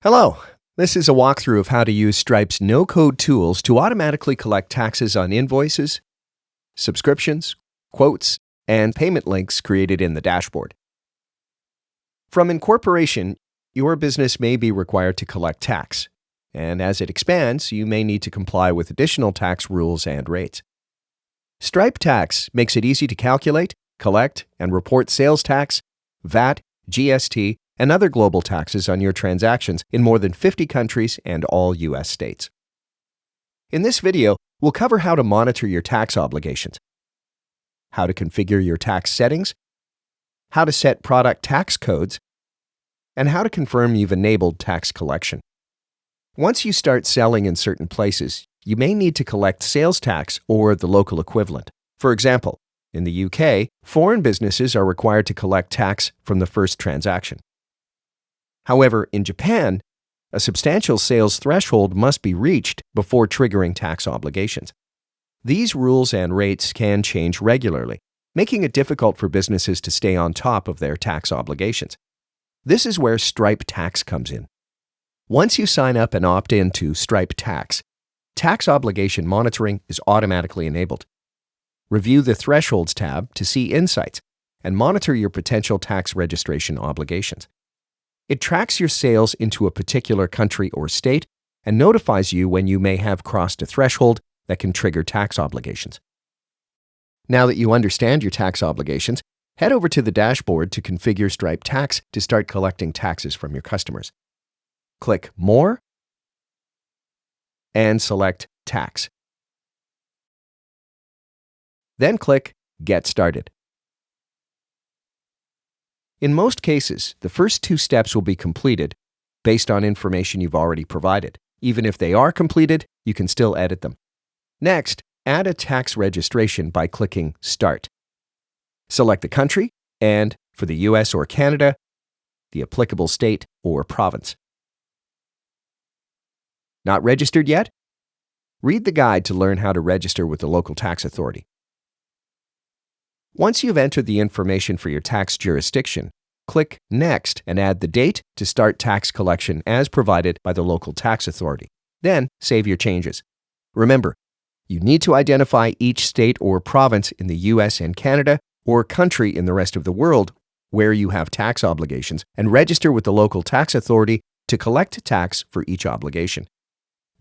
Hello, this is a walkthrough of how to use Stripe's no-code tools to automatically collect taxes on invoices, subscriptions, quotes, and payment links created in the dashboard. From incorporation, your business may be required to collect tax, and as it expands, you may need to comply with additional tax rules and rates. Stripe Tax makes it easy to calculate, collect, and report sales tax, VAT, GST, and other global taxes on your transactions in more than 50 countries and all U.S. states. In this video, we'll cover how to monitor your tax obligations, how to configure your tax settings, how to set product tax codes, and how to confirm you've enabled tax collection. Once you start selling in certain places, you may need to collect sales tax or the local equivalent. For example, in the UK, foreign businesses are required to collect tax from the first transaction. However, in Japan, a substantial sales threshold must be reached before triggering tax obligations. These rules and rates can change regularly, making it difficult for businesses to stay on top of their tax obligations. This is where Stripe Tax comes in. Once you sign up and opt in to Stripe Tax, tax obligation monitoring is automatically enabled. Review the Thresholds tab to see insights and monitor your potential tax registration obligations. It tracks your sales into a particular country or state and notifies you when you may have crossed a threshold that can trigger tax obligations. Now that you understand your tax obligations, head over to the dashboard to configure Stripe Tax to start collecting taxes from your customers. Click More and select Tax. Then click Get Started. In most cases, the first two steps will be completed based on information you've already provided. Even if they are completed, you can still edit them. Next, add a tax registration by clicking Start. Select the country and, for the US or Canada, the applicable state or province. Not registered yet? Read the guide to learn how to register with the local tax authority. Once you've entered the information for your tax jurisdiction, click Next and add the date to start tax collection as provided by the local tax authority. Then save your changes. Remember, you need to identify each state or province in the US and Canada or country in the rest of the world where you have tax obligations and register with the local tax authority to collect tax for each obligation.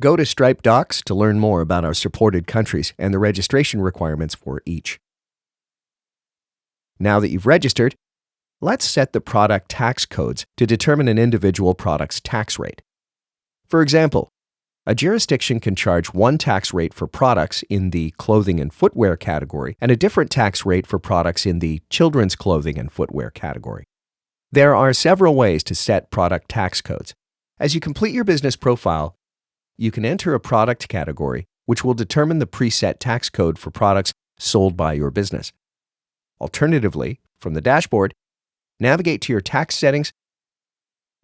Go to Stripe Docs to learn more about our supported countries and the registration requirements for each. Now that you've registered, let's set the product tax codes to determine an individual product's tax rate. For example, a jurisdiction can charge one tax rate for products in the clothing and footwear category and a different tax rate for products in the children's clothing and footwear category. There are several ways to set product tax codes. As you complete your business profile, you can enter a product category, which will determine the preset tax code for products sold by your business. Alternatively, from the dashboard, navigate to your tax settings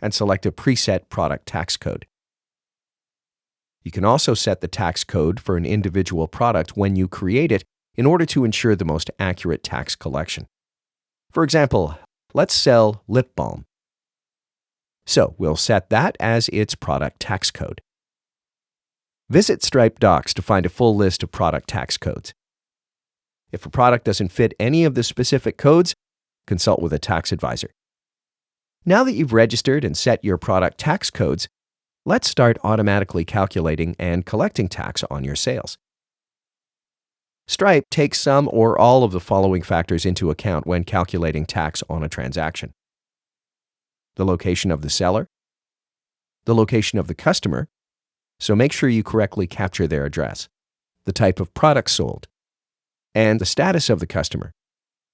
and select a preset product tax code. You can also set the tax code for an individual product when you create it in order to ensure the most accurate tax collection. For example, let's sell lip balm. So we'll set that as its product tax code. Visit Stripe Docs to find a full list of product tax codes. If a product doesn't fit any of the specific codes, consult with a tax advisor. Now that you've registered and set your product tax codes, let's start automatically calculating and collecting tax on your sales. Stripe takes some or all of the following factors into account when calculating tax on a transaction: the location of the seller, the location of the customer, so make sure you correctly capture their address, the type of product sold, and the status of the customer.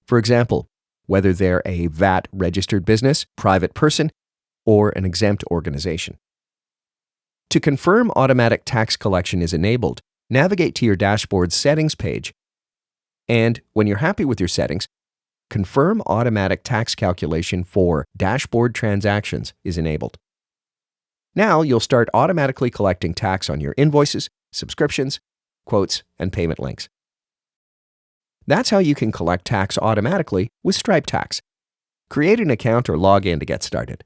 For example, whether they're a VAT-registered business, private person, or an exempt organization. To confirm automatic tax collection is enabled, navigate to your dashboard settings page, and when you're happy with your settings, confirm automatic tax calculation for dashboard transactions is enabled. Now you'll start automatically collecting tax on your invoices, subscriptions, quotes, and payment links. That's how you can collect tax automatically with Stripe Tax. Create an account or log in to get started.